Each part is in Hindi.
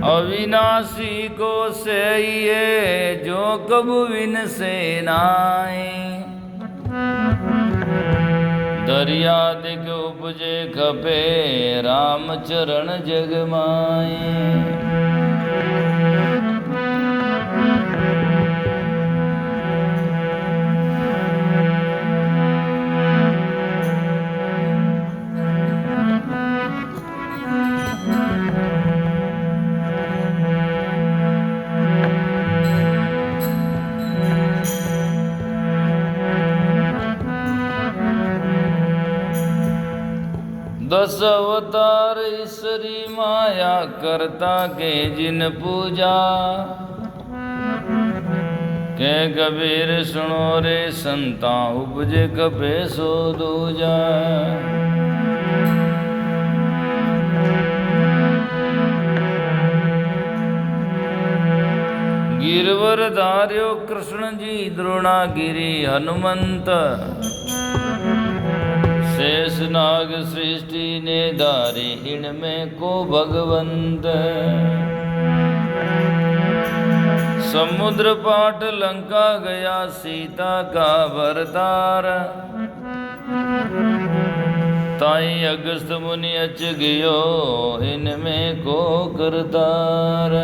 अविनाशी को से ये जो कबू विन से नाए, दरिया दिग उपजे खपे राम चरण जग माए। दस अवतार ईश्वरी माया करता के जिन पूजा, के कबीर सुनो रे संता उपजे कपे सो दूजा। गिरवर धार्यो कृष्ण जी द्रोणागिरी हनुमंत, शेष नाग सृष्टि ने धारी इनमें को भगवंत। समुद्र पाट लंका गया सीता का भरतार, ताई अगस्त मुनि अच गयो इनमें को करतार।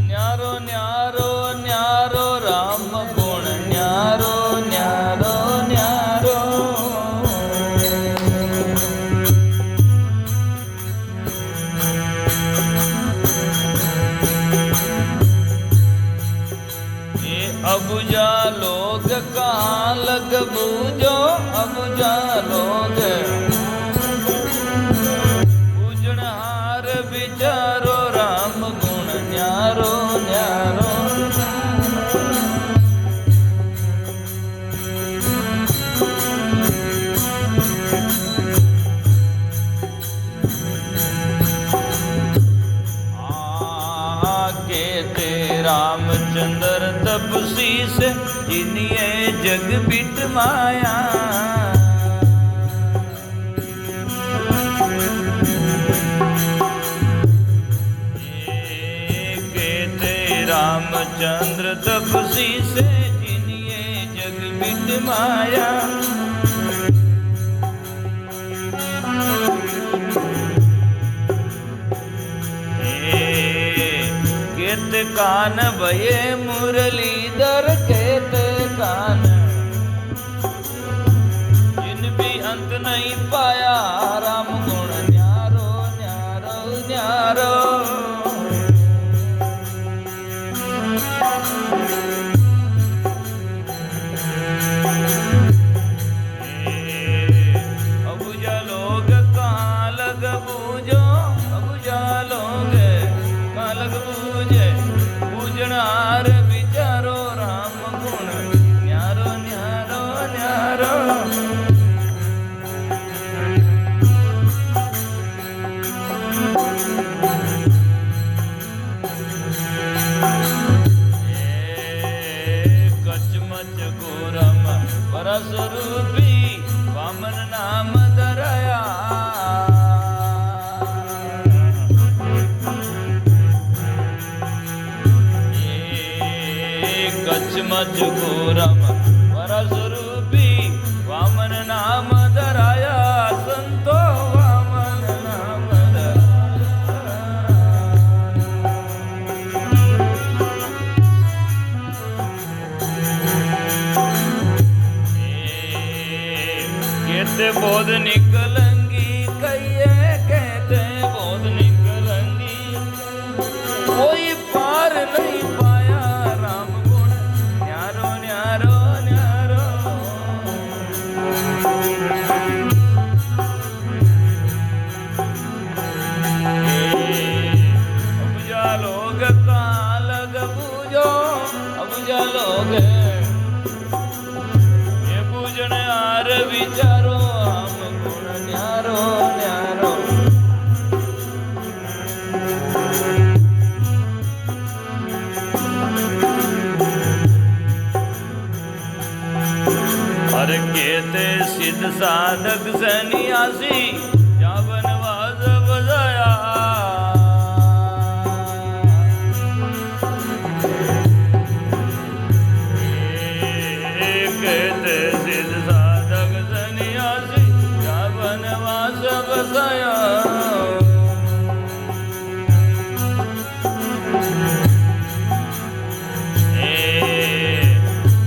न्यारो न्यारो न्यारो राम गुण न्यारो न्यारो न्यारो। ये अबुझा लोग कहाँ लग बूझो, अबुझा लोग पूजनहार विचारो राम गुण न्यारो न्यारो। कहते रामचंद्र तपसी से जिनिए जग बिट माया। रामचंद्र तपसी से जिनिए जग बिट माया। केत कान भये मुरलीधर केत कान, जिन भी अंत नहीं पाया राम गुण न्यारो न्यारो न्यारो। अबुझा लोग कहाँ लग बूझो, अबुझा लोग कहाँ लग बूझे पूजनहार विचारो राम गुण न्यारो न्यारो न्यारो। कचमच गोरम परस रूपी वामन नाम धराया। कचमच गोरम परस रूपी वामन नाम धराया। संतो वामन नाम धराया। कहते सिद्ध साधक सन्यासी जा वनवास बजाया। कहते सिद्ध साधक सन्यासी जा वनवास बजाया।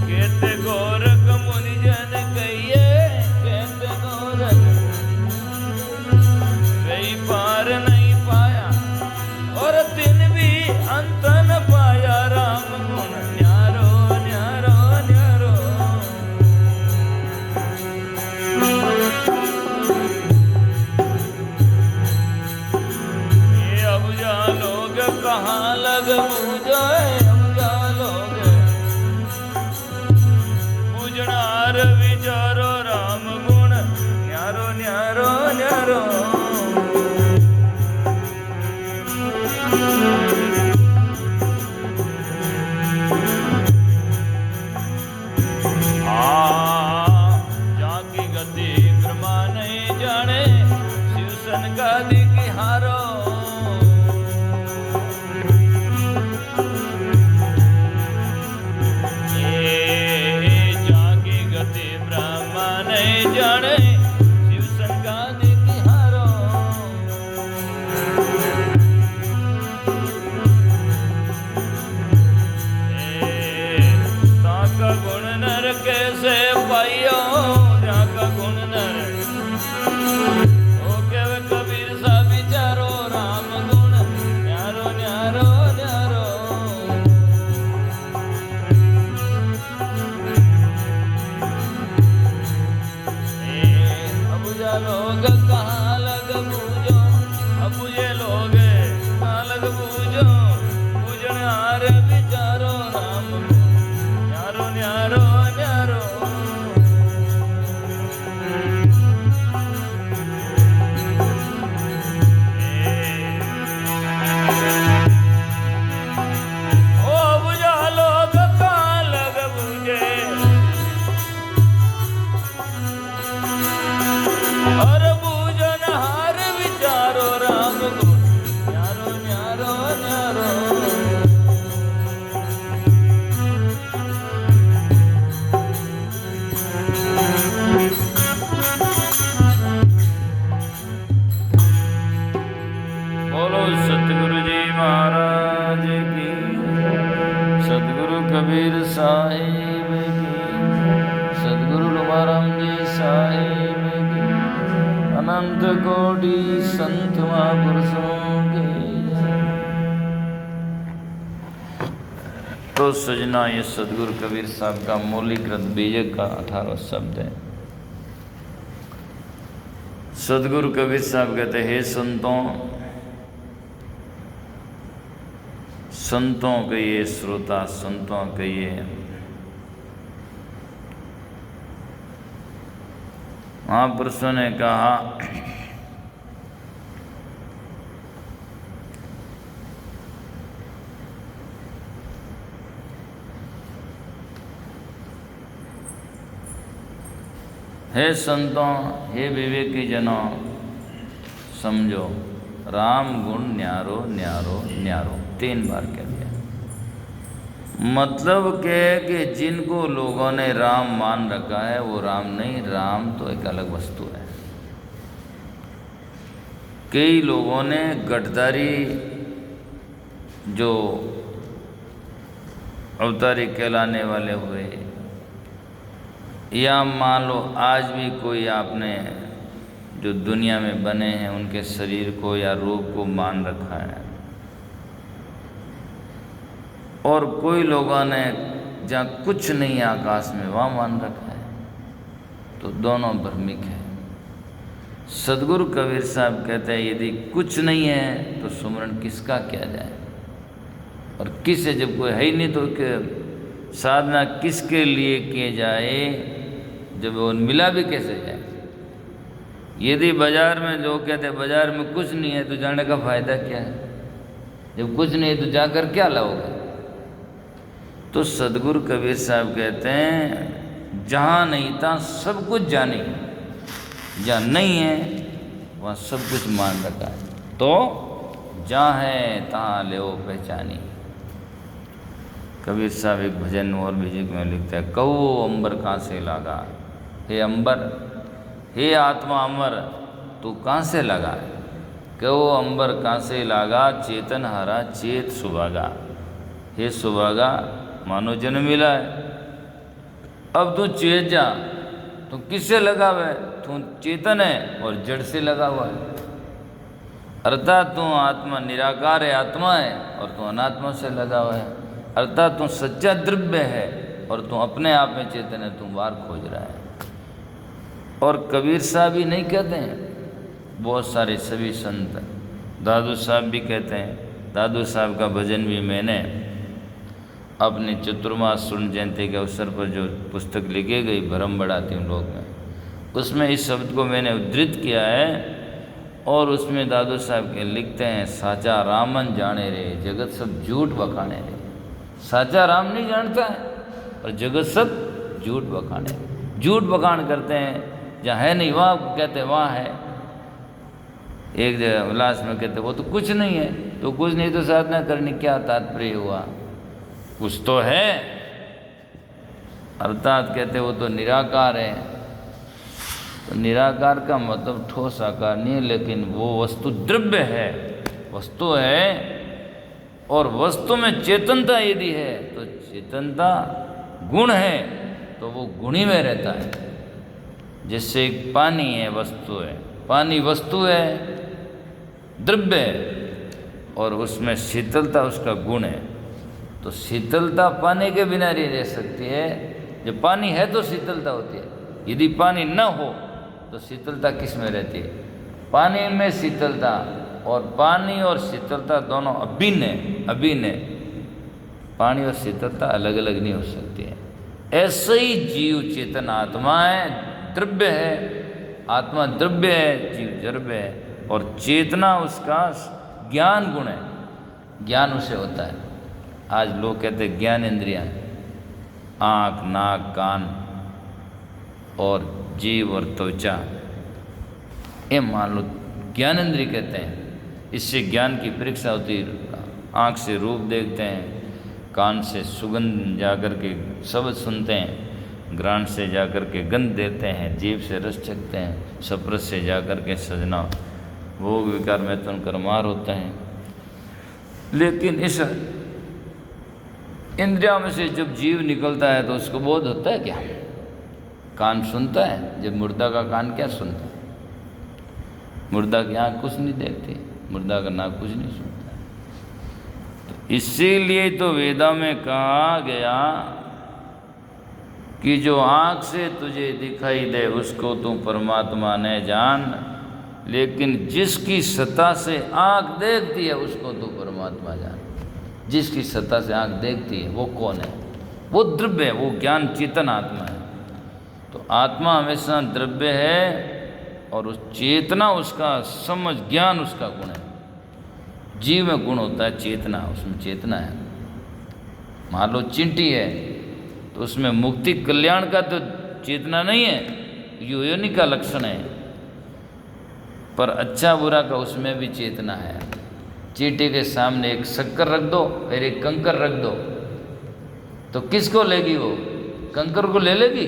कहते गोरख मुनि जन कहिए, कहते गोरख कई पार नहीं पाया और तिन भी अंत न पाया। राम गुण न्यारो न्यारो न्यारो। ये अब जा लोग कहाँ लग पूजो, अब जा लोग पूजनार विचारो। राम गुण न्यारो न्यारो न्यारो। जाकी गति ब्रह्मा नहीं जाने, शिव सनकादि की हारो। जाकी गति ब्रह्मा नहीं जाने, शिव सनकादि की हारो। ताका गुण नर कैसे पाइयो, जाका गुण नर ओ केवे कबीर सा विचारो। राम गुण न्यारो न्यारो न्यारो। अब जा लोग कहाँ लग पूजो, अब ये लोग कहाँ लग पूजो। पूजनार विचारो। राम न्यारो न्यारो न्यारो। ओ बुझा लोग कहाँ लग पूजे और पूजनहार विचारो। राम गुण न्यारो न्यारो न्यारो। बोलो सतगुरु जी महाराज की, सतगुरु कबीर साहिब की, सतगुरु लुमाराम जी साहिब की, अनंत कोटि संत महापुरुषों के। तो सजना ये सतगुरु कबीर साहब का मौलिकृत बीजक का 18वां शब्द है। सतगुरु कबीर साहब कहते हे संतों, संतों के ये श्रोता, संतों के ये महापुरुषों ने कहा हे संतों, हे विवेकी जनों, समझो राम गुण न्यारो न्यारो न्यारो 3 बार कह दिया। मतलब के कि जिनको लोगों ने राम मान रखा है वो राम नहीं, राम तो एक अलग वस्तु है। कई लोगों ने गठधारी जो अवतारी कहलाने वाले हुए, या मान लो आज भी कोई आपने जो दुनिया में बने हैं उनके शरीर को या रूप को मान रखा है, और कोई लोगों ने जहाँ कुछ नहीं है आकाश में वहाँ मान रखा है, तो दोनों भ्रमिक है। सदगुरु कबीर साहब कहते हैं यदि कुछ नहीं है तो सुमरण किसका किया जाए, और किसे जब कोई है ही नहीं तो साधना किसके लिए किए जाए, जब वो मिला भी कैसे जाए। यदि बाजार में जो कहते हैं बाजार में कुछ नहीं है तो जाने का फायदा क्या है, जब कुछ नहीं है तो जाकर क्या लाओगे। तो सदगुरु कबीर साहब कहते हैं जहाँ नहीं था सब कुछ जानी, जहाँ नहीं है वहाँ सब कुछ मान रखा है। तो जहाँ है तहाँ ले पहचानी। कबीर साहब एक भजन और भी में लिखते हैं, कहो अंबर कहाँ से लागा, हे अंबर, हे आत्मा अमर तू कहाँ से लगा, कहो अंबर कहाँ से लागा, चेतन हारा चेत सुभागा। हे सुभागा मानो जन्म मिला है, अब तू चेत जा, तू किससे लगा हुआ है, तू चेतन है और जड़ से लगा हुआ है। अर्थात तू आत्मा निराकार है, आत्मा है, और तू अनात्मा से लगा हुआ है। अर्थात तू सच्चा द्रव्य है और तू अपने आप में चेतन है, तू बाहर खोज रहा है। और कबीर साहब ही नहीं कहते हैं, बहुत सारे सभी संत, दादू साहब भी कहते हैं। दादू साहब का भजन भी मैंने अपनी चतुर्मास स्वर्ण जयंती के अवसर पर जो पुस्तक लिखी गई भरम बढ़ाती हूँ लोग में, उसमें इस शब्द को मैंने उद्धृत किया है। और उसमें दादू साहब के लिखते हैं, साचा रामन जाने रे जगत सब झूठ बखाने रे। साचा राम नहीं जानता है और जगत सब झूठ बखाने, झूठ बखान करते हैं। जहाँ है नहीं वहाँ कहते वहाँ है। एक जगह उल्लास में कहते वो तो कुछ नहीं है, तो कुछ नहीं तो साधना करने क्या तात्पर्य हुआ, कुछ तो है। अर्थात कहते वो तो निराकार है। तो निराकार का मतलब ठोस आकार नहीं है, लेकिन वो वस्तु द्रव्य है, वस्तु है। और वस्तु में चेतनता यदि है तो चेतनता गुण है, तो वो गुणी में रहता है। जैसे एक पानी है, वस्तु है, पानी वस्तु है, द्रव्य है, और उसमें शीतलता उसका गुण है। तो शीतलता पानी के बिना नहीं रह सकती है। जब पानी है तो शीतलता होती है, यदि पानी न हो तो शीतलता किस में रहती है, पानी में शीतलता। और पानी और शीतलता दोनों अभिन्न है, अभिन्न है। पानी और शीतलता अलग अलग नहीं हो सकती है। ऐसे ही जीव चेतन आत्मा है, द्रव्य है, आत्मा द्रव्य है, जीव द्रव्य है, और चेतना उसका ज्ञान गुण है, ज्ञान उसे होता है। आज लोग कहते हैं ज्ञान इंद्रियां, आँख, नाक, कान और जीव और त्वचा, ये मान लो ज्ञान इंद्रिय कहते हैं। इससे ज्ञान की परीक्षा होती है। आँख से रूप देखते हैं, कान से सुगंध जाकर के शब्द सुनते हैं, घ्राण से जाकर के गंध देते हैं, जीभ से रस चखते हैं, स्पर्श से जाकर के सजना भोग विकार में तो उनकर मार होता है। लेकिन इस इंद्रियों में से जब जीव निकलता है तो उसको बोध होता है क्या? कान सुनता है, जब मुर्दा का कान क्या सुनता है? मुर्दा की आँख कुछ नहीं देखती, मुर्दा का नाक कुछ नहीं सुनता। तो इसीलिए तो वेदा में कहा गया कि जो आँख से तुझे दिखाई दे उसको तू परमात्मा ने जान, लेकिन जिसकी सत्ता से आँख देखती है उसको तू परमात्मा जान। जिसकी सत्ता से आँख देखती है वो कौन है? वो द्रव्य है, वो ज्ञान चेतन आत्मा है। तो आत्मा हमेशा द्रव्य है और उस चेतना उसका समझ ज्ञान उसका गुण है। जीव में गुण होता है चेतना, उसमें चेतना है। मान लो चींटी है तो उसमें मुक्ति कल्याण का तो चेतना नहीं है, योनि का लक्षण है, पर अच्छा बुरा का उसमें भी चेतना है। चींटी के सामने एक शक्कर रख दो फिर एक कंकर रख दो तो किसको लेगी? वो कंकर को ले लेगी।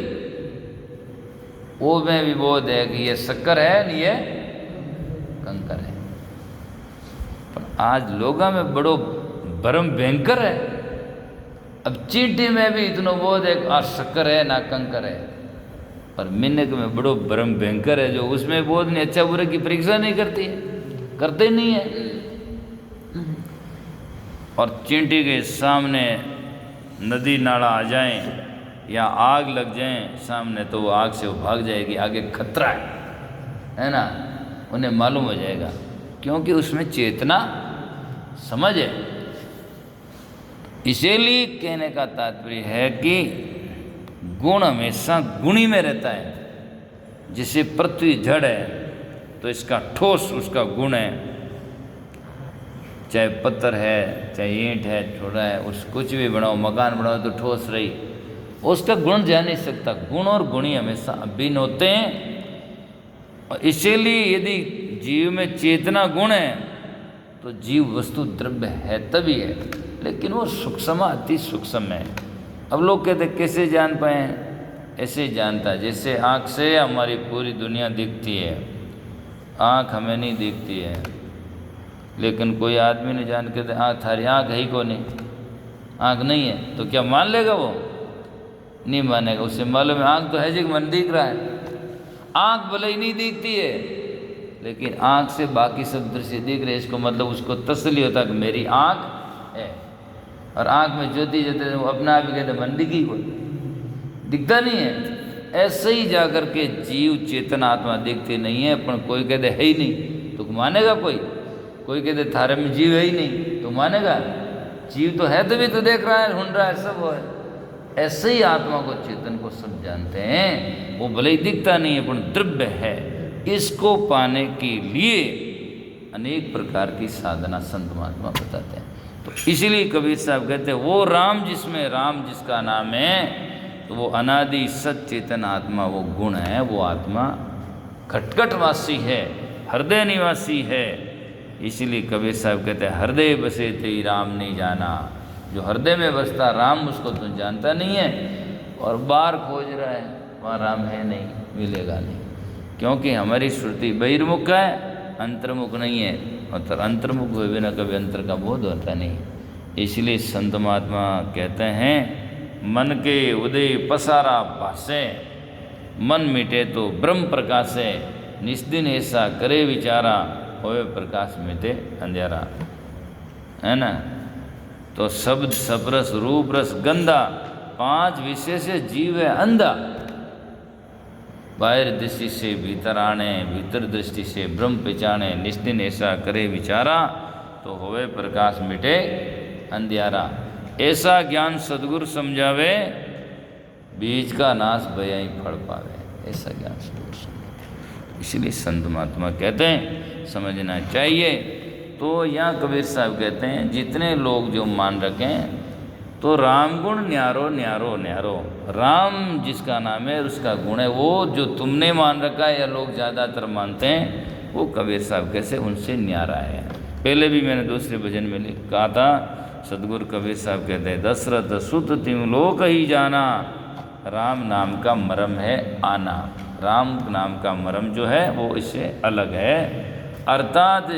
वो में भी बोध है कि ये शक्कर है नहीं ये कंकर है। पर आज लोगों में बड़ो भरम भयंकर है। अब चींटी में भी इतना बोध है आज शक्कर है ना कंकर है, पर मिन्नक में बड़ो भरम भयंकर है जो उसमें बोध नहीं, अच्छा बुरे की परीक्षा नहीं करती है, करते नहीं है। और चींटी के सामने नदी नाला आ जाए या आग लग जाए सामने तो वो आग से वो भाग जाएगी, आगे खतरा है ना, उन्हें मालूम हो जाएगा, क्योंकि उसमें चेतना समझ है। इसीलिए कहने का तात्पर्य है कि गुण हमेशा गुणी में रहता है। जैसे पृथ्वी जड़ है तो इसका ठोस उसका गुण है, चाहे पत्थर है चाहे ईंट है छोड़ा है, उस कुछ भी बनाओ, मकान बनाओ तो ठोस रही, उसका गुण जा नहीं सकता। गुण और गुणी हमेशा अभिन्न होते हैं, और इसीलिए यदि जीव में चेतना गुण है तो जीव वस्तु द्रव्य है तभी है, लेकिन वो सूक्ष्म अति सूक्ष्म है। अब लोग कहते कैसे जान पाए, ऐसे जानता है जैसे आँख से हमारी पूरी दुनिया दिखती है, आँख हमें नहीं दिखती है, लेकिन कोई आदमी ने जान के थारी आँख है ही को नहीं, आँख नहीं है, तो क्या मान लेगा वो? नहीं मानेगा। उसे मालूम है आँख तो है जी, मन दिख रहा है। आँख भले ही नहीं दिखती है, लेकिन आँख से बाकी सब दृश्य दिख रहे, इसको मतलब उसको तसल्ली होता कि मेरी आँख है। और आँख में ज्योति जलते वो अपना आप ही कहते मन दिखी, कोई दिखता नहीं है। ऐसे ही जाकर के जीव चेतन आत्मा दिखती नहीं है, पर कोई कहते है ही नहीं तो मानेगा कोई? कोई कहते थारे में जीव है ही नहीं तो मानेगा? जीव तो है तभी तो देख रहा है, ढूंढ रहा है, सब वो है। ऐसे ही आत्मा को चेतन को सब जानते हैं, वो भले ही दिखता नहीं है पर द्रव्य है। इसको पाने के लिए अनेक प्रकार की साधना संत महात्मा बताते हैं। तो इसीलिए कबीर साहब कहते हैं वो राम जिसमें राम जिसका नाम है, तो वो अनादि सत चेतन आत्मा वो गुण है, वो आत्मा खटखटवासी है, हृदय निवासी है। इसीलिए कबीर साहब कहते हैं हृदय बसे तेरी राम नहीं जाना। जो हृदय में बसता राम उसको तुम जानता नहीं है, और बाहर खोज रहा है, वहाँ राम है नहीं, मिलेगा नहीं, क्योंकि हमारी श्रुति बहिर्मुख है, अंतर्मुख नहीं है, और अंतर्मुख हुए बिना कभी अंतर का बोध होता नहीं। इसलिए संत महात्मा कहते हैं मन के उदय पसारा भासे, मन मिटे तो ब्रह्म प्रकाशे, निस्दिन ऐसा करे विचारा, होए प्रकाश मिटे अंधेरा। है ना? तो शब्द सपरस रूप रस गंधा, पांच विषय से जीव है अंधा। बाहर दृष्टि से भीतर आने, भीतर दृष्टि से ब्रह्म पहचाने, निस्दिन ऐसा करे विचारा, तो होवे प्रकाश मिटे अंधियारा। ऐसा ज्ञान सदगुरु समझावे, बीज का नाश भय फल पावे। ऐसा ज्ञान सदगुरु समझावे। इसलिए संत महात्मा कहते हैं समझना चाहिए। तो यहाँ कबीर साहब कहते हैं जितने लोग जो मान रखें, तो राम गुण न्यारो न्यारो न्यारो। राम जिसका नाम है उसका गुण है, वो जो तुमने मान रखा है या लोग ज़्यादातर मानते हैं, वो कबीर साहब कैसे उनसे न्यारा है। पहले भी मैंने दूसरे भजन में कहा था, सदगुरु कबीर साहब कहते हैं दशरथ सुत तिम लोक ही जाना, राम नाम का मरम है आना। राम नाम का मरम जो है वो इससे अलग है, अर्थात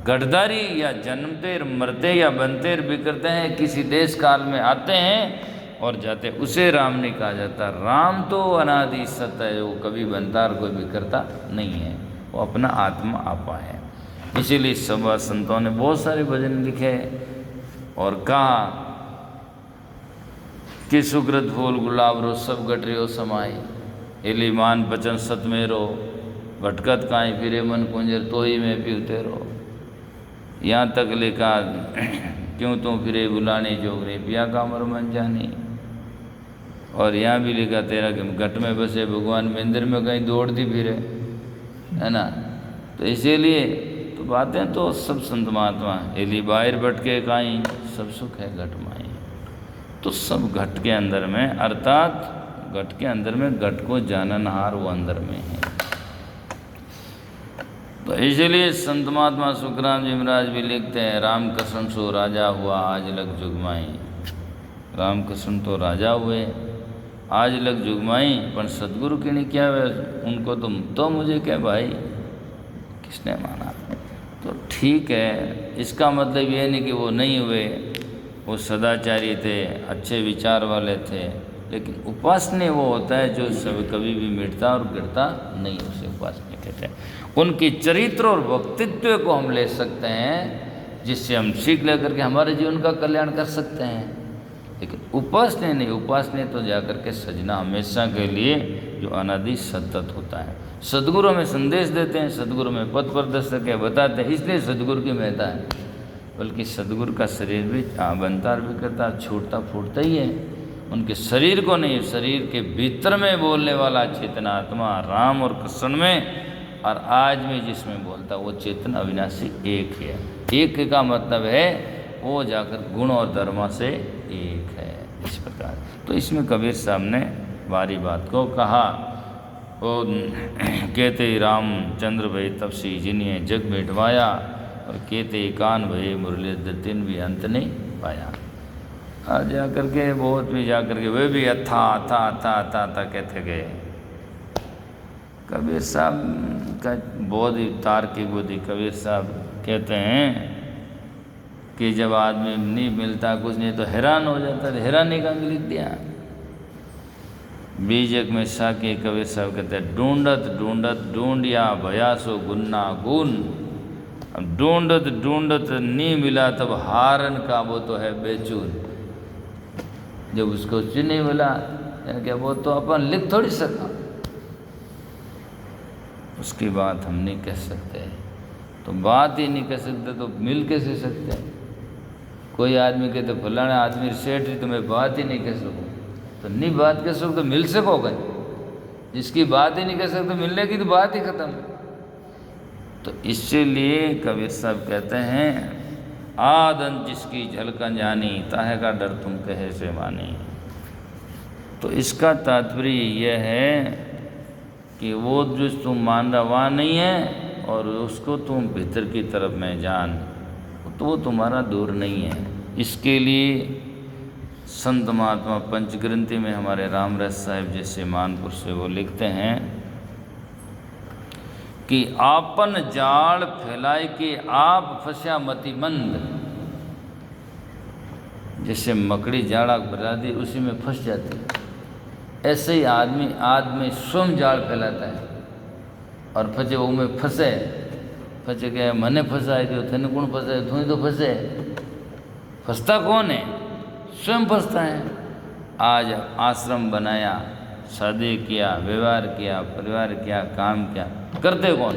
गढ़दारी या जन्मते मरते या बनते बिखरते हैं, किसी देश काल में आते हैं और जाते, उसे राम नहीं कहा जाता। राम तो अनादि सत्य है, वो कभी बनता और कोई बिखरता नहीं है, वो अपना आत्मा आपा है। इसीलिए सब संतों ने बहुत सारे भजन लिखे और कहा कि सुकृत फूल गुलाब रो सब गटरियो समाई, एली मान बचन सत मेरो, भटकत काई फिरे मन कुंजर तो ही में पीते रो। यहाँ तक लिखा क्यों तू फिरे बुलाने जोगरे, पिया का अमर मन जानी। और यहाँ भी लिखा तेरा घट में बसे भगवान मंदिर में कहीं दौड़ती फिरे, है ना। तो इसीलिए तो बातें तो सब संत महात्मा, एली बाहर भटके काई सब सुख है घट माई। तो सब घट के अंदर में, अर्थात घट के अंदर में घट को जाननहार वो अंदर में है। तो इसलिए संत महात्मा सुखराम जी महाराज भी लिखते हैं, राम कसम सो राजा हुआ आज लग जुगमाई। राम कसम तो राजा हुए आज लग जुगमाई, पर सदगुरु की नहीं क्या हुआ उनको, तो मुझे क्या भाई किसने माना। तो ठीक है, इसका मतलब ये नहीं कि वो नहीं हुए, वो सदाचारी थे, अच्छे विचार वाले थे, लेकिन उपासनीय वो होता है जो सब कभी भी मिटता और गिरता नहीं, उसे उपासनीय कहते हैं। उनके चरित्र और व्यक्तित्व को हम ले सकते हैं, जिससे हम सीख लेकर के हमारे जीवन का कल्याण कर सकते हैं, लेकिन उपासनीय नहीं। उपासनीय तो जाकर के सजना हमेशा के लिए जो अनादि सतत होता है। सदगुरु हमें संदेश देते हैं, सदगुरु में पथ प्रदर्शक है, बताते हैं, इसलिए सदगुरु की महत्ता है। बल्कि सदगुरु का शरीर भी बनता भी करता, छूटता फूटता ही है, उनके शरीर को नहीं, शरीर के भीतर में बोलने वाला चेतना आत्मा राम और कृष्ण में, और आज में जिसमें बोलता वो चेतन अविनाशी एक है। एक का मतलब है वो जाकर गुण और धर्म से एक है। इस प्रकार। तो इसमें कबीर साहब ने बारी बात को कहा। वो कहते रामचंद्र भई तपसी जिन्हें जग बैठवाया, और कहते कान भई मुरलीधर तिन भी अंत नहीं पाया। और जा करके बहुत भी जा करके वे भी अथा अथा अथा अथा अथा कहते गए। कबीर साहब का बहुत ही तार्किक बुद्धि। कबीर साहब कहते हैं कि जब आदमी नहीं मिलता कुछ नहीं तो हैरान हो जाता है, हैरानी का भी लिख दिया। बीजक में साके कबीर साहब कहते हैं ढूंढत ढूंढत ढूंढिया भयासो गुन्ना गुन। अब ढूंढत ढूंढत नहीं मिला तब हारन का वो तो है बेचून। जब उसको कुछ नहीं मिला क्या वो तो अपन लिख थोड़ी सका, उसकी बात हम नहीं कह सकते। तो बात ही नहीं कर सकते तो मिल कैसे सकते हैं? कोई आदमी कहते फलाना आदमी सेठ ही तो मैं बात ही नहीं कह सकूँ, तो नहीं बात कह सकते तो मिल सकोगे? जिसकी बात ही नहीं कर सकते मिलने की तो बात ही खत्म। तो इसीलिए कबीर साहब कहते हैं आदन जिसकी झलकन जानी ताहे का डर तुम कहे से मानी। तो इसका तात्पर्य यह है कि वो जो तुम मान रहा वहाँ नहीं है, और उसको तुम भीतर की तरफ में जान, तो वो तुम्हारा दूर नहीं है। इसके लिए संत महात्मा पंचग्रंथि में हमारे रामरस साहिब जैसे मानपुर से वो लिखते हैं कि आपन जाल फैलाए के आप फंसा मति मंद। जैसे मकड़ी जाड़ा बना दी उसी में फंस जाती है, ऐसे ही आदमी स्वयं जाल फैलाता है और फंसे वो में फंसे के मने फंसाए जो थने कौन फंसाए तू ही तो फंसे। फंसता कौन है? स्वयं फंसता है। आज आश्रम बनाया, शादी किया, व्यवहार किया, परिवार किया, काम किया, करते कौन?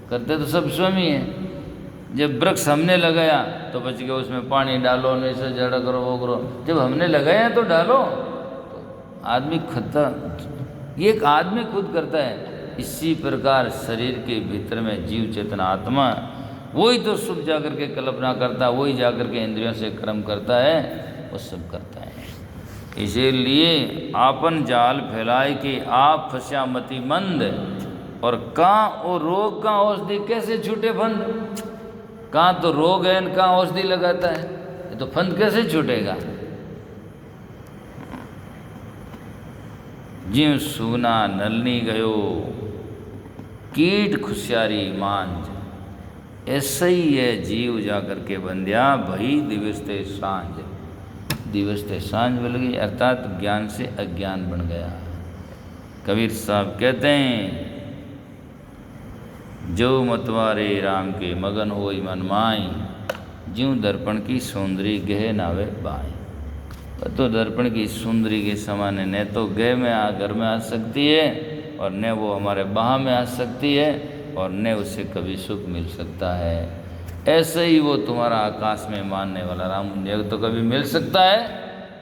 करते तो सब स्वयं ही है। जब वृक्ष हमने लगाया तो बच गया, उसमें पानी डालो, नहीं से जड़ा करो वो करो। जब हमने लगाया तो डालो। तो आदमी ये एक आदमी खुद करता है। इसी प्रकार शरीर के भीतर में जीव चेतना आत्मा वही तो सुख जाकर के कल्पना करता है, वही जाकर के इंद्रियों से कर्म करता है, वो सब करता है। इसीलिए आपन जाल फैलाए कि आप फंसा मति मंद। और कहाँ और रोग का औषधि कैसे छूटे फंद? कहाँ तो रोग है, कहाँ औषधि लगाता है, ये तो फंद कैसे छूटेगा? ज्यों सूना नलनी गयो कीट खुशियारी मांझ। ऐसा ही है जीव जाकर के बंध्या भई दिवसते सांझ। दिवसते सांझ मिल गई, अर्थात ज्ञान से अज्ञान बन गया। कबीर साहब कहते हैं जो मतवारे राम के मगन होई मन माई, ज्यों दर्पण की सुंदरी गह नावे बाई। तो दर्पण की सुंदरी के समान न तो गह में घर में आ सकती है, और न वो हमारे बाह में आ सकती है, और न उससे कभी सुख मिल सकता है। ऐसे ही वो तुम्हारा आकाश में मानने वाला राम न तो कभी मिल सकता है,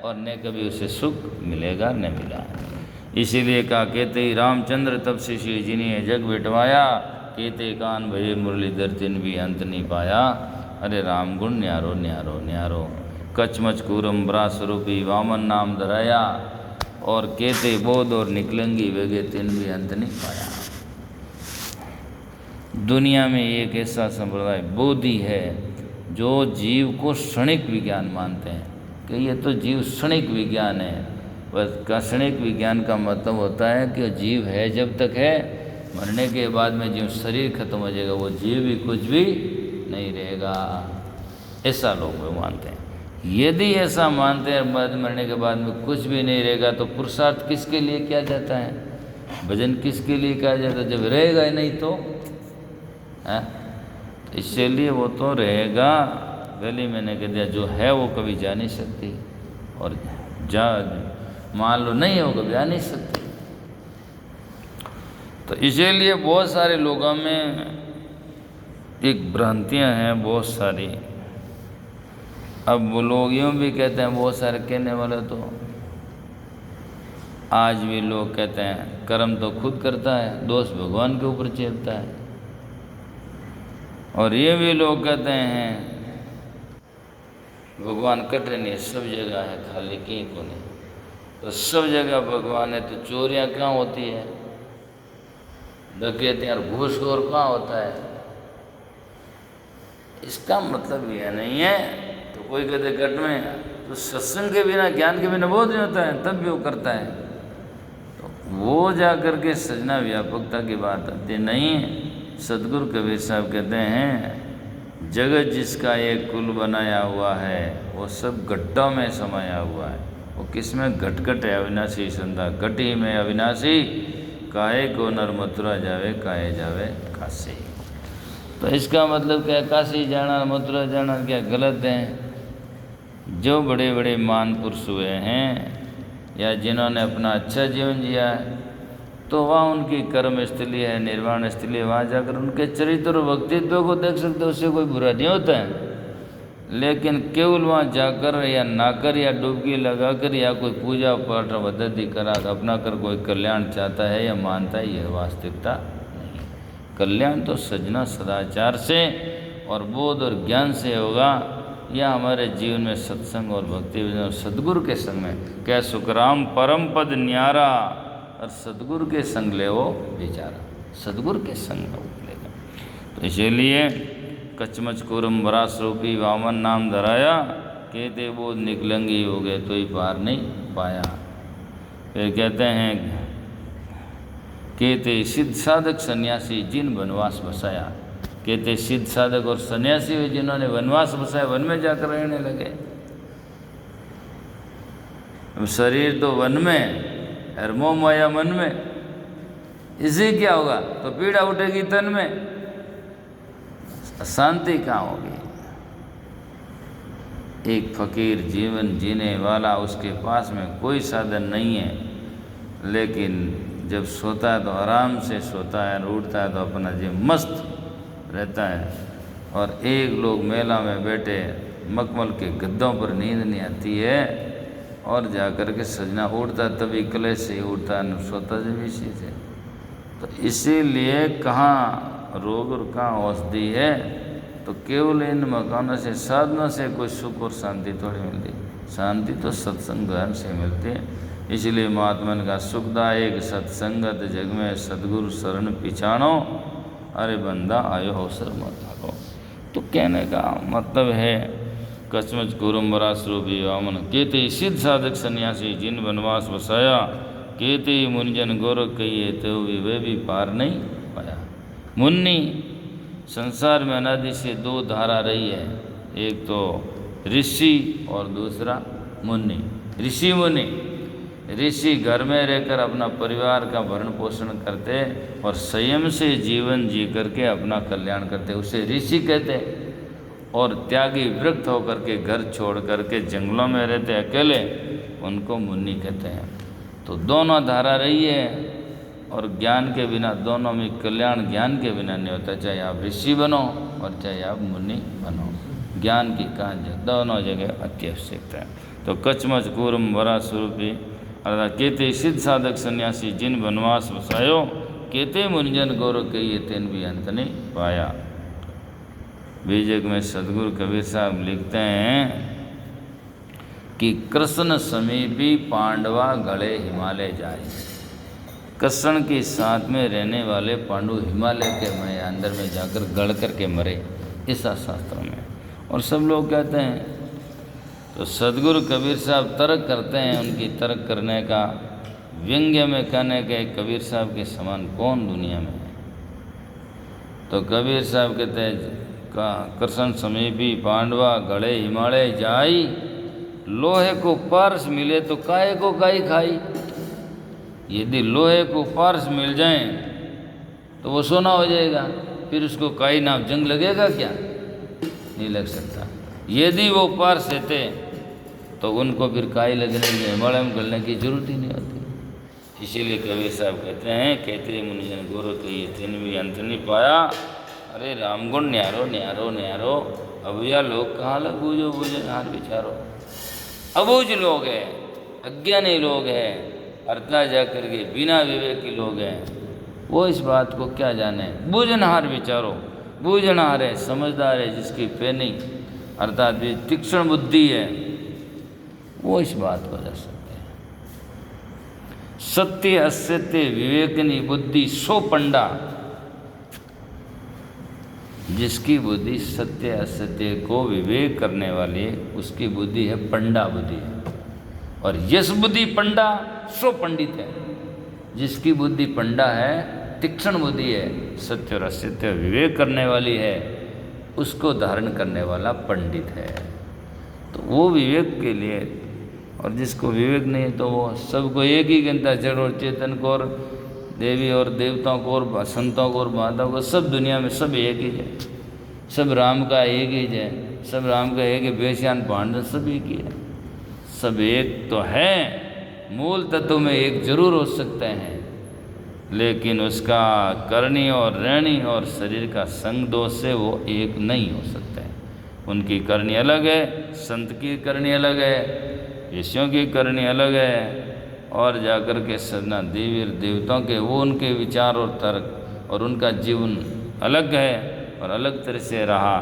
और न कभी उसे सुख मिलेगा, न मिला। इसीलिए कहा कहते ही रामचंद्र तब से श्री जिन्हें जग बिटवाया, कहते कान भये मुरलीधर तिन भी अंत नहीं पाया। अरे राम गुण न्यारो न्यारो न्यारो, कचमच कूरम बरा स्वरूपी वामन नाम धराया। और कहते बोध और निकलंगी वेगे तिन भी अंत नहीं पाया। दुनिया में एक ऐसा संप्रदाय बोधि है जो जीव को क्षणिक विज्ञान मानते हैं कि ये तो जीव क्षणिक विज्ञान है। बस क्षणिक विज्ञान का मतलब होता है कि जीव है जब तक है, मरने के बाद में जीव शरीर खत्म हो जाएगा, वो जीव भी कुछ भी नहीं रहेगा। ऐसा लोग वो मानते हैं। यदि ऐसा मानते हैं बाद मरने के बाद में कुछ भी नहीं रहेगा, तो पुरुषार्थ किसके लिए किया जाता है? भजन किसके लिए किया जाता है? जब रहेगा ही नहीं तो है। तो इसलिए वो तो रहेगा। पहले मैंने कह दिया जो है वो कभी जा नहीं सकती, और जा मान लो नहीं है वो कभी आ नहीं सकती। तो इसीलिए बहुत सारे लोगों में एक भ्रांतियां हैं बहुत सारी। अब वो लोग यूँ भी कहते हैं, बहुत सारे कहने वाले तो आज भी लोग कहते हैं कर्म तो खुद करता है, दोष भगवान के ऊपर चेपता है। और ये भी लोग कहते हैं भगवान कटे नहीं, सब जगह है, खाली कहीं को नहीं। तो सब जगह भगवान है, तो चोरियाँ कहाँ होती है, डकैती और घूसखोर कहाँ होता है? इसका मतलब यह नहीं है। तो कोई कहते घट में, तो सत्संग के बिना, ज्ञान के बिना बोध नहीं होता है, तब भी वो करता है। तो वो जा कर के सजना व्यापकता की बात आती नहीं। सदगुरु कबीर साहब कहते हैं, जगत जिसका एक कुल बनाया हुआ है वो सब घट्टों में समाया हुआ है। वो किस में? घट है अविनाशी संधा, घट ही में अविनाशी। काहे को नर मथुरा जावे, काहे जावे काशी। तो इसका मतलब क्या, काशी जाना मथुरा जाना क्या गलत है? जो बड़े बड़े महान पुरुष हुए हैं या जिन्होंने अपना अच्छा जीवन जिया है, तो वहाँ उनकी कर्म स्थली है, निर्वाण स्थली है, वहाँ जाकर उनके चरित्र और व्यक्तित्व को देख सकते, उससे कोई बुरा नहीं होता है। लेकिन केवल वहाँ जाकर या नाकर या डुबकी लगाकर या कोई पूजा पाठ पद्धति करा अपना कर कोई कल्याण चाहता है या मानता है, यह वास्तविकता नहीं। कल्याण तो सजना सदाचार से और बोध और ज्ञान से होगा, या हमारे जीवन में सत्संग और भक्ति और सदगुरु के संग में। क्या सुखराम परम पद न्यारा, और सदगुरु के संग ले वो बेचारा, सदगुरु के संग में लेगा। तो इसीलिए कचमच कुरम बरास रूपी वामन नाम धराया, कहते बोध निकलंगी हो गए तो ही पार नहीं पाया। फिर कहते हैं, कहते सिद्ध साधक सन्यासी जिन वनवास बसाया। कहते सिद्ध साधक और सन्यासी हुए जिन्होंने वनवास बसाया, वन में जाकर रहने लगे। अब शरीर तो वन में और मोह माया मन में, इसे क्या होगा? तो पीड़ा उठेगी तन में, शांति कहाँ होगी? एक फकीर जीवन जीने वाला, उसके पास में कोई साधन नहीं है, लेकिन जब सोता है तो आराम से सोता है, उठता है तो अपना जीव मस्त रहता है। और एक लोग मेला में बैठे मखमल के गद्दों पर नींद नहीं आती है, और जाकर के सजना उठता तभी कलेश से ही उठता है, सोता जब इसी से। तो इसीलिए कहाँ रोग और कहाँ औषधि है? तो केवल इन मकानों से, साधनों से कोई सुख और शांति थोड़ी मिलती। शांति तो सत्संग ज्ञान से मिलती है। इसलिए महात्मा ने कहा, सुखदायक सत्संगत जग में सदगुरु शरण पिछाणो, अरे बंदा आयो अवसर मत हारो। तो कहने का मतलब है, कचमच कुरुम बरास रूपी वामन, केते सिद्ध साधक सन्यासी जिन वनवास बसाया, केते मुनिजन गौरव कहिए तो वे भी पार नहीं पाया। मुन्नी, संसार में अनादि से दो धारा रही है, एक तो ऋषि और दूसरा मुनि। ऋषि मुनि, ऋषि घर में रहकर अपना परिवार का भरण पोषण करते और संयम से जीवन जी करके अपना कल्याण करते, उसे ऋषि कहते। और त्यागी वृक्ष होकर के घर छोड़ करके जंगलों में रहते अकेले, उनको मुनि कहते हैं। तो दोनों धारा रही है, और ज्ञान के बिना दोनों में कल्याण ज्ञान के बिना नहीं होता। चाहे आप ऋषि बनो और चाहे आप मुनि बनो, ज्ञान की कहानी दोनों जगह अत्यावश्यकता है। तो कचमच कूर्म वरा स्वरूपी अर्थात केते सिद्ध साधक सन्यासी जिन वनवास बसायो, केते मुनिजन गौरव के ये तेन भी अंत नहीं पाया। बीजक में सदगुरु कबीर साहब लिखते हैं कि कृष्ण समीपी पांडवा गले हिमालय जाए। कृष्ण के साथ में रहने वाले पांडु हिमालय के मैं अंदर में जाकर गड़ कर के मरे, ऐसा शास्त्रों में। और सब लोग कहते हैं, तो सदगुरु कबीर साहब तर्क करते हैं। उनकी तर्क करने का व्यंग्य में कहने के कबीर साहब के समान कौन दुनिया में है। तो कबीर साहब कहते हैं, कृष्ण समीपी पांडवा गड़े हिमालय जाई, लोहे को पारस मिले तो काहे को काई खाई। यदि लोहे को पारस मिल जाए तो वो सोना हो जाएगा, फिर उसको काई नाम जंग लगेगा क्या? नहीं लग सकता। यदि वो पारस रहते तो उनको फिर काई लगने की, हिमालय में गलने की जरूरत ही नहीं होती। इसीलिए कबीर साहब कहते हैं, कहते मुनिजन गौरव कहिए तेन भी अंत नहीं पाया। अरे रामगुण न्यारो न्यारो न्यारो, अब यह लोग कहाँ लग बूझो बूझो हार विचारो। अबूझ लोग हैं, अज्ञानी लोग हैं, अर्था जाकर के बिना विवेक के लोग हैं, वो इस बात को क्या जाने। बूझनहार विचारो, बूझनहार है, समझदार है, जिसकी पे नहीं अर्थात ये तीक्ष्ण बुद्धि है, वो इस बात को दर्शाते हैं। सत्य असत्य विवेकनी बुद्धि सो पंडा, जिसकी बुद्धि सत्य असत्य को विवेक करने वाली है, उसकी बुद्धि है पंडा बुद्धि है। और यस बुद्धि पंडा सो पंडित है, जिसकी बुद्धि पंडा है, तीक्ष्ण बुद्धि है, सत्य और असत्य विवेक करने वाली है, उसको धारण करने वाला पंडित है। तो वो विवेक के लिए, और जिसको विवेक नहीं है तो वो सबको एक ही गिनता, जड़ और चेतन को और देवी और देवताओं को और संतों को और माताओं को, सब दुनिया में सब एक ही है, सब राम का एक ही है, सब राम का एक ही, बेसियान पांडव सब एक ही है। सब एक तो है, मूल तत्व में एक जरूर हो सकते हैं, लेकिन उसका करनी और रहनी और शरीर का संग दोष से वो एक नहीं हो सकते हैं। उनकी करनी अलग है, संत की करनी अलग है, ऋषियों की करनी अलग है, और जाकर के सदना देवी और देवताओं के वो उनके विचार और तर्क और उनका जीवन अलग है और अलग तरह से रहा।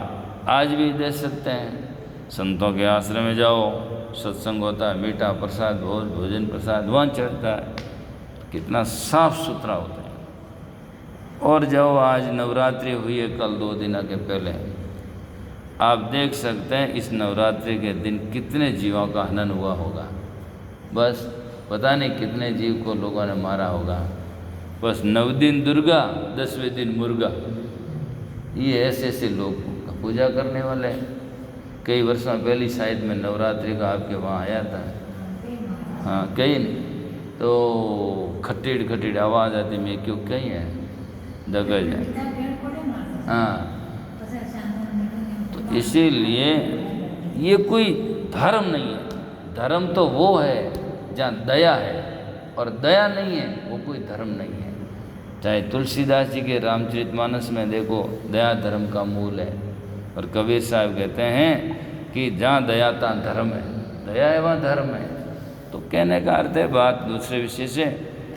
आज भी दे सकते हैं, संतों के आश्रम में जाओ, सत्संग होता है, मीठा प्रसाद भोजन प्रसाद वहाँ चढ़ता है, कितना साफ सुथरा होता है। और जाओ, आज नवरात्रि हुई है कल 2 दिन के पहले, आप देख सकते हैं इस नवरात्रि के दिन कितने जीवों का हनन हुआ होगा। बस पता नहीं कितने जीव को लोगों ने मारा होगा। बस 9 दिन दुर्गा, 10वें दिन मुर्गा, ये ऐसे ऐसे लोग पूजा करने वाले हैं। कई वर्षों पहले शायद मैं नवरात्रि का आपके वहाँ आया था, हाँ कहीं नहीं, तो खटीड़ खटीड़ आवाज़ आती, मैं क्यों कहीं है दगज है, हाँ। तो इसीलिए ये कोई धर्म नहीं है, धर्म तो वो है जहाँ दया है, और दया नहीं है वो कोई धर्म नहीं है। चाहे तुलसीदास जी के रामचरितमानस में देखो, दया धर्म का मूल है। और कबीर साहब कहते हैं कि जहाँ दया तहाँ धर्म है, दया है वहाँ धर्म है। तो कहने का अर्थ है बात दूसरे विषय से।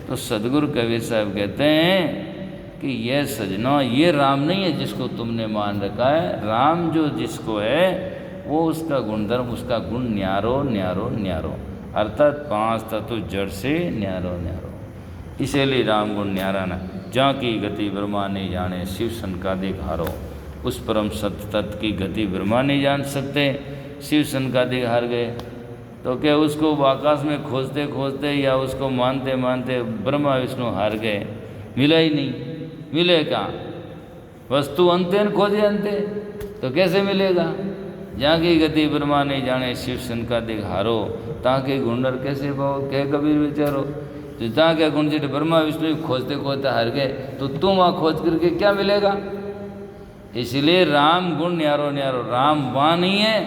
तो सदगुरु कबीर साहब कहते हैं कि यह सजना, ये राम नहीं है जिसको तुमने मान रखा है, राम जो जिसको है वो उसका गुणधर्म, उसका गुण न्यारो न्यारो न्यारो, अर्थात 5 तत्व जड़ से न्यारो न्यारो। इसीलिए राम गुण न्यारा न, जहाँ की गति ब्रह्मा नहीं जाने, शिव सन का दिखारो। उस परम सत्य तत्व की गति ब्रह्मा नहीं जान सकते, शिव सन का दिख हार गए, तो क्या उसको आकाश में खोजते खोजते या उसको मानते मानते ब्रह्मा विष्णु हार गए, मिला ही नहीं। मिले कहाँ? वस्तु अंते न खोजे अंते, तो कैसे मिलेगा? जहाँ की गति ब्रह्मा नहीं जाने, शिव सन का दिख हारो, ताके गुंडर कैसे पाओ, कह कबीर विचारो। तो जहाँ क्या गुण जिट ब्रह्मा विष्णु खोजते खोजते हार गए, तो तुम वहाँ खोज करके क्या मिलेगा? इसलिए राम गुण न्यारो न्यारो, राम वहाँ नहीं है,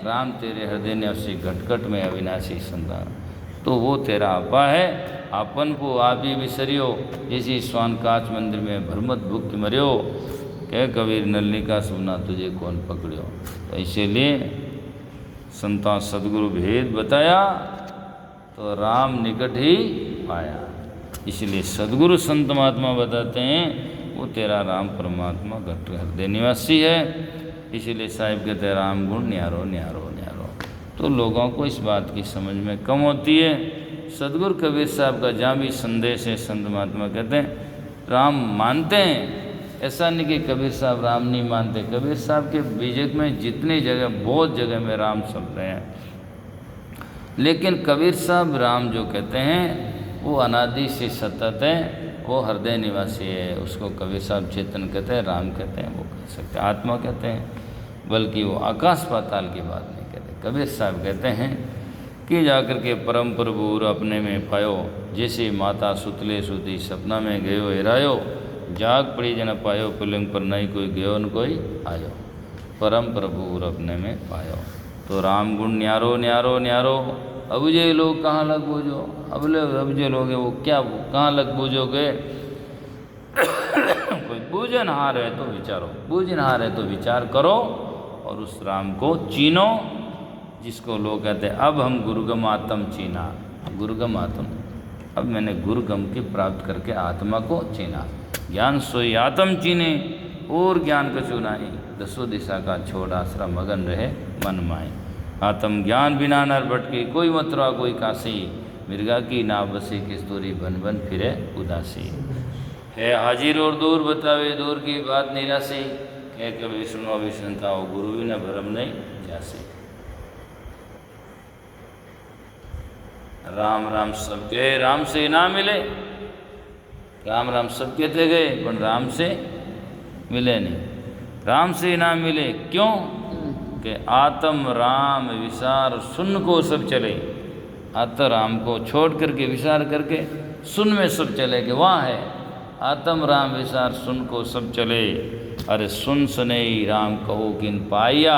राम तेरे हृदय निवासी घटघट में अविनाशी संतान, तो वो तेरा आपा है। आपन को आप ही विसरियो, इसी स्वान काच मंदिर में भरमत भूख मरियो, कह कबीर नलनी का सुना तुझे कौन पकड़ियो। तो इसीलिए संता सदगुरु भेद बताया तो राम निकट ही पाया। इसलिए सदगुरु संत महात्मा बताते हैं वो तेरा राम परमात्मा घट हृदय निवासी है। इसीलिए साहिब कहते हैं राम गुण न्यारो न्यारो न्यारो। तो लोगों को इस बात की समझ में कम होती है। सदगुरु कबीर साहब का जहाँ भी संदेश है, संत महात्मा कहते हैं राम मानते हैं, ऐसा नहीं कि कबीर साहब राम नहीं मानते। कबीर साहब के बीजक में जितनी जगह, बहुत जगह में राम चल रहे हैं, लेकिन कबीर साहब राम जो कहते हैं वो अनादि से सतत है, वो हृदय निवासी है। उसको कबीर साहब चेतन कहते हैं, राम कहते हैं, वो कह सकते हैं आत्मा कहते हैं, बल्कि वो आकाश पाताल की बात नहीं कहते। कबीर साहब कहते हैं कि जाकर के परम प्रभु अपने में पायो, जैसे माता सुतले सुती सपना में गयो हेरायो, जाग पड़ी जन पायो पुलिंग पर नहीं कोई गयो न कोई आयो, परम प्रभु अपने में पायो। तो राम गुण न्यारो न्यारो न्यारो। अब ये लोग कहाँ लग बूझो, अब जो लोग हैं वो क्या, वो कहाँ लग बूझोगे? कोई बूझनहार है तो विचारो, बूझनहार है तो विचार करो और उस राम को चीनो, जिसको लोग कहते हैं अब हम गुरुगम आत्म चीना। गुरुगम आत्म, अब मैंने गुरुगम की प्राप्त करके आत्मा को चीना। ज्ञान सोई आत्म चीने, और ज्ञान कछु नहीं। दसों दिशा का छोड़ आसरा मगन रहे मन माए। आत्म ज्ञान बिना नर भटके कोई मथुरा कोई काशी, मिर्गा की नाव बसी किस्तूरी बन बन फिरे उदासी। है हाजिर और दूर बतावे दूर की बात निराशी, कह कभी विष्णु विष्णुता हो गुरु भी न भरम नहीं जासी। राम राम सब गए राम से ना मिले, राम राम सब कहते गए पर राम से मिले नहीं। राम से ना मिले क्यों कि आत्म राम विचार सुन को सब चले। आत्म राम को छोड़ करके विचार करके सुन में सब चले कि वहाँ है। आत्म राम विचार सुन को सब चले, अरे सुन सने राम कहो किन पाया।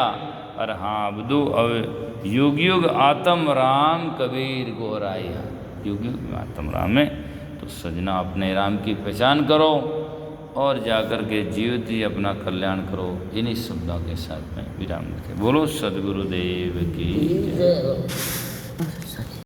अरे हाँ अबदू अब युग युग आत्म राम कबीर गोराया। युग युग आत्म राम है तो सजना अपने राम की पहचान करो और जाकर के जीवित ही अपना कल्याण करो। इन्हीं शब्दों के साथ में विराम देते। बोलो सद्गुरुदेव की जय।